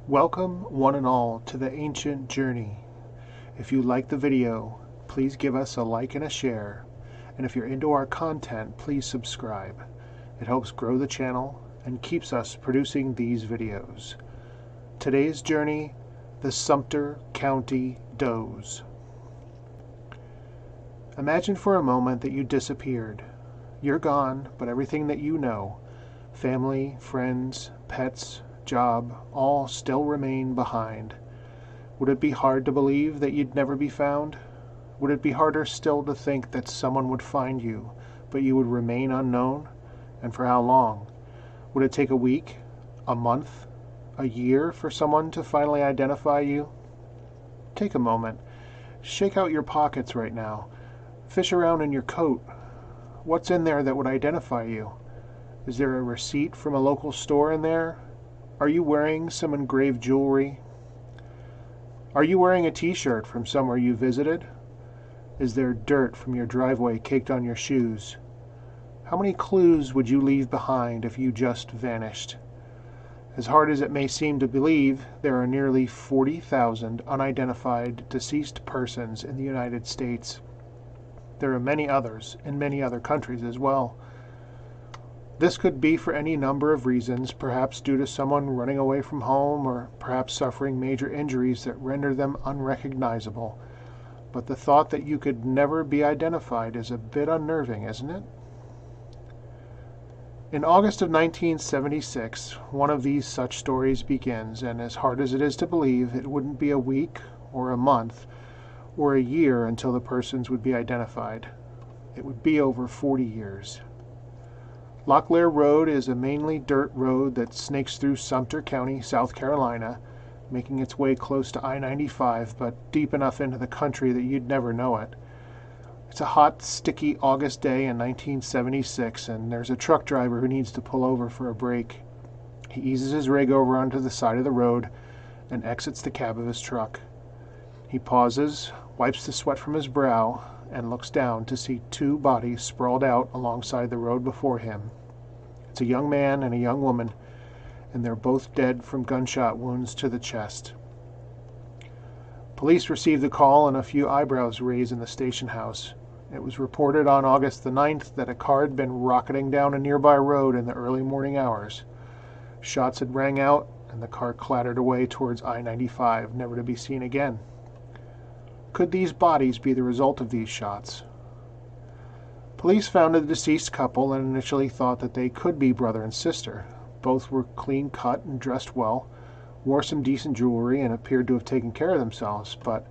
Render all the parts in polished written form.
Welcome, one and all, to the ancient journey. If you like the video, please give us a like and a share. And if you're into our content, please subscribe. It helps grow the channel and keeps us producing these videos. Today's journey, the Sumter County Does. Imagine for a moment that you disappeared. You're gone, but everything that you know, family, friends, pets, job, all still remain behind. Would it be hard to believe that you'd never be found? Would it be harder still to think that someone would find you, but you would remain unknown? And for how long? Would it take a week, a month, a year for someone to finally identify you? Take a moment. Shake out your pockets right now. Fish around in your coat. What's in there that would identify you? Is there a receipt from a local store in there? Are you wearing some engraved jewelry? Are you wearing a t-shirt from somewhere you visited? Is there dirt from your driveway caked on your shoes? How many clues would you leave behind if you just vanished? As hard as it may seem to believe, there are nearly 40,000 unidentified deceased persons in the United States. There are many others in many other countries as well. This could be for any number of reasons, perhaps due to someone running away from home or perhaps suffering major injuries that render them unrecognizable. But the thought that you could never be identified is a bit unnerving, isn't it? In August of 1976, one of these such stories begins, and as hard as it is to believe, it wouldn't be a week or a month or a year until the persons would be identified. It would be over 40 years. Locklear Road is a mainly dirt road that snakes through Sumter County, South Carolina, making its way close to I-95, but deep enough into the country that you'd never know it. It's a hot, sticky August day in 1976, and there's a truck driver who needs to pull over for a break. He eases his rig over onto the side of the road and exits the cab of his truck. He pauses, wipes the sweat from his brow, and looks down to see two bodies sprawled out alongside the road before him. It's a young man and a young woman, and they're both dead from gunshot wounds to the chest. Police received the call and a few eyebrows raised in the station house. It was reported on August the 9th that a car had been rocketing down a nearby road in the early morning hours. Shots had rang out, and the car clattered away towards I-95, never to be seen again. Could these bodies be the result of these shots? Police found the deceased couple and initially thought that they could be brother and sister. Both were clean cut and dressed well, wore some decent jewelry, and appeared to have taken care of themselves, but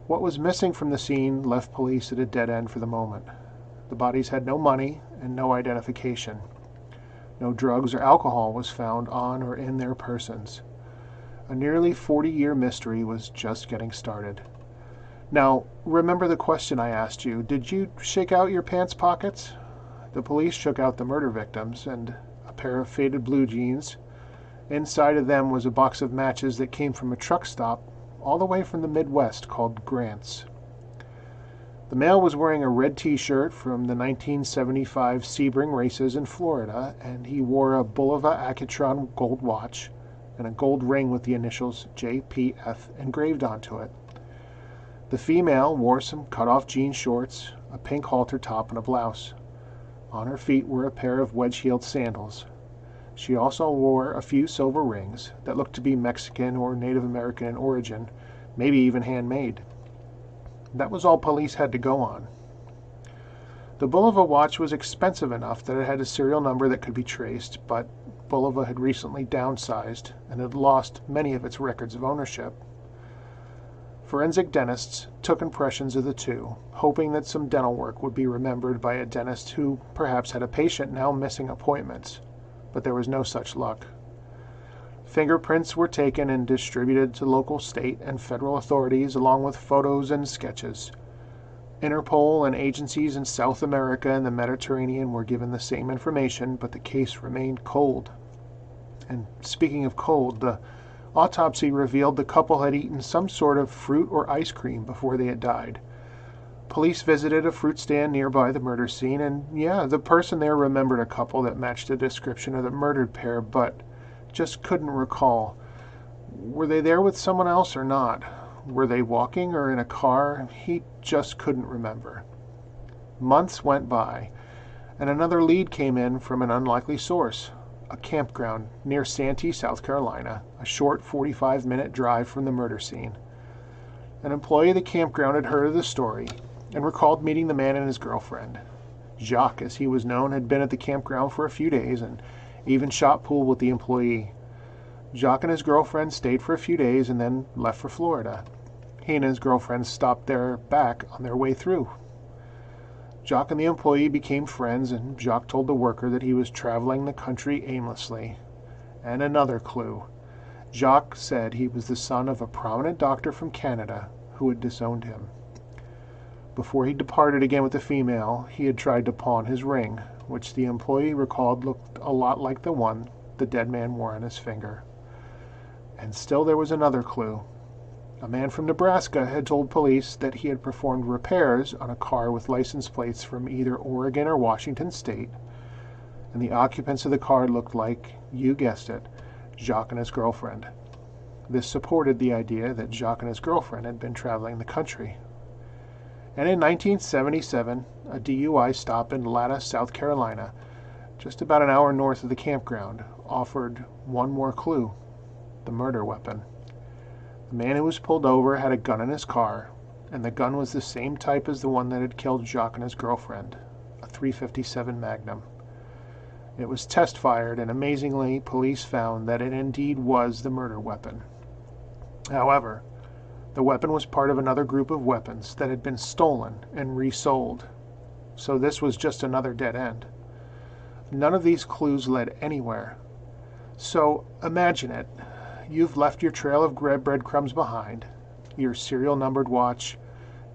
what was missing from the scene left police at a dead end for the moment. The bodies had no money and no identification. No drugs or alcohol was found on or in their persons. A nearly 40-year mystery was just getting started. Now, remember the question I asked you. Did you shake out your pants pockets? The police shook out the murder victims and a pair of faded blue jeans. Inside of them was a box of matches that came from a truck stop all the way from the Midwest called Grant's. The male was wearing a red t-shirt from the 1975 Sebring races in Florida, and he wore a Bulova Accutron gold watch and a gold ring with the initials JPF engraved onto it. The female wore some cut-off jean shorts, a pink halter top, and a blouse. On her feet were a pair of wedge-heeled sandals. She also wore a few silver rings that looked to be Mexican or Native American in origin, maybe even handmade. That was all police had to go on. The Bulova watch was expensive enough that it had a serial number that could be traced, but Bulova had recently downsized and had lost many of its records of ownership. Forensic dentists took impressions of the two, hoping that some dental work would be remembered by a dentist who perhaps had a patient now missing appointments, but there was no such luck. Fingerprints were taken and distributed to local, state, and federal authorities along with photos and sketches. Interpol and agencies in South America and the Mediterranean were given the same information, but the case remained cold. And speaking of cold, the autopsy revealed the couple had eaten some sort of fruit or ice cream before they had died. Police visited a fruit stand nearby the murder scene, and yeah, the person there remembered a couple that matched the description of the murdered pair, but just couldn't recall. Were they there with someone else or not? Were they walking or in a car? He just couldn't remember. Months went by, and another lead came in from an unlikely source. A campground near Santee, South Carolina, a short 45-minute drive from the murder scene. An employee of the campground had heard of the story and recalled meeting the man and his girlfriend. Jacques, as he was known, had been at the campground for a few days and even shot pool with the employee. Jacques and his girlfriend stayed for a few days and then left for Florida. He and his girlfriend stopped there back on their way through. Jacques and the employee became friends, and Jacques told the worker that he was traveling the country aimlessly. And another clue. Jacques said he was the son of a prominent doctor from Canada who had disowned him. Before he departed again with the female, he had tried to pawn his ring, which the employee recalled looked a lot like the one the dead man wore on his finger. And still there was another clue. A man from Nebraska had told police that he had performed repairs on a car with license plates from either Oregon or Washington State, and the occupants of the car looked like, you guessed it, Jacques and his girlfriend. This supported the idea that Jacques and his girlfriend had been traveling the country. And in 1977, a DUI stop in Latta, South Carolina, just about an hour north of the campground, offered one more clue: the murder weapon. The man who was pulled over had a gun in his car, and the gun was the same type as the one that had killed Jacques and his girlfriend, a .357 Magnum. It was test-fired, and amazingly, police found that it indeed was the murder weapon. However, the weapon was part of another group of weapons that had been stolen and resold, so this was just another dead end. None of these clues led anywhere. So imagine it. You've left your trail of breadcrumbs behind, your serial-numbered watch,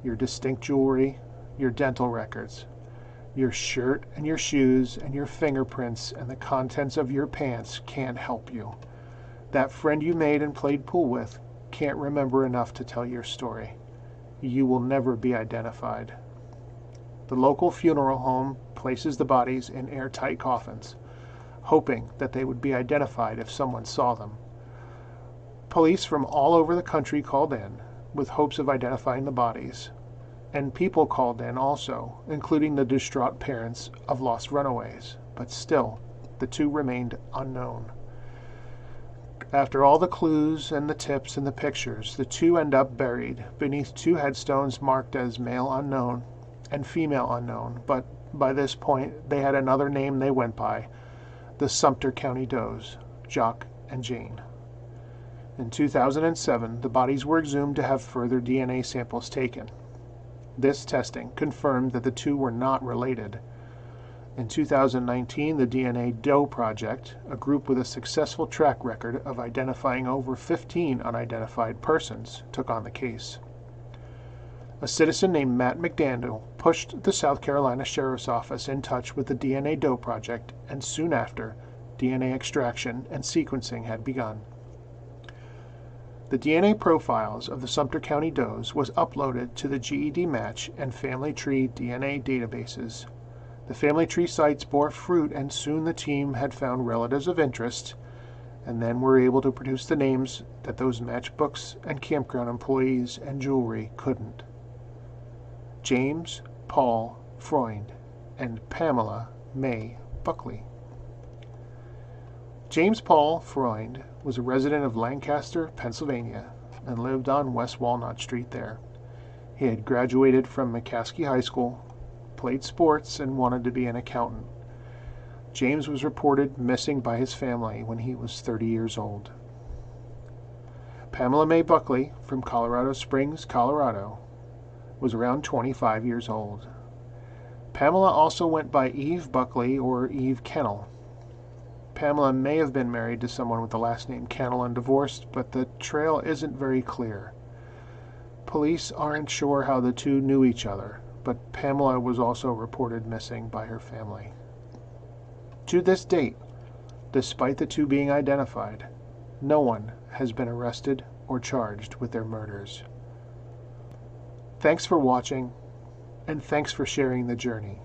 your distinct jewelry, your dental records. Your shirt and your shoes and your fingerprints and the contents of your pants can't help you. That friend you made and played pool with can't remember enough to tell your story. You will never be identified. The local funeral home places the bodies in airtight coffins, hoping that they would be identified if someone saw them. Police from all over the country called in, with hopes of identifying the bodies, and people called in also, including the distraught parents of lost runaways, but still, the two remained unknown. After all the clues and the tips and the pictures, the two end up buried beneath two headstones marked as male unknown and female unknown, but by this point they had another name they went by: the Sumter County Does, Jacques and Jane. In 2007, the bodies were exhumed to have further DNA samples taken. This testing confirmed that the two were not related. In 2019, the DNA Doe Project, a group with a successful track record of identifying over 15 unidentified persons, took on the case. A citizen named Matt McDaniel pushed the South Carolina Sheriff's Office in touch with the DNA Doe Project, and soon after, DNA extraction and sequencing had begun. The DNA profiles of the Sumter County Does was uploaded to the GED Match and Family Tree DNA databases. The Family Tree sites bore fruit, and soon the team had found relatives of interest, and then were able to produce the names that those matchbooks and campground employees and jewelry couldn't. James Paul Freund and Pamela May Buckley. James Paul Freund was a resident of Lancaster, Pennsylvania, and lived on West Walnut Street there. He had graduated from McCaskey High School, played sports, and wanted to be an accountant. James was reported missing by his family when he was 30 years old. Pamela May Buckley, from Colorado Springs, Colorado, was around 25 years old. Pamela also went by Eve Buckley or Eve Kennel. Pamela may have been married to someone with the last name Kennel and divorced, but the trail isn't very clear. Police aren't sure how the two knew each other, but Pamela was also reported missing by her family. To this date, despite the two being identified, no one has been arrested or charged with their murders. Thanks for watching, and thanks for sharing the journey.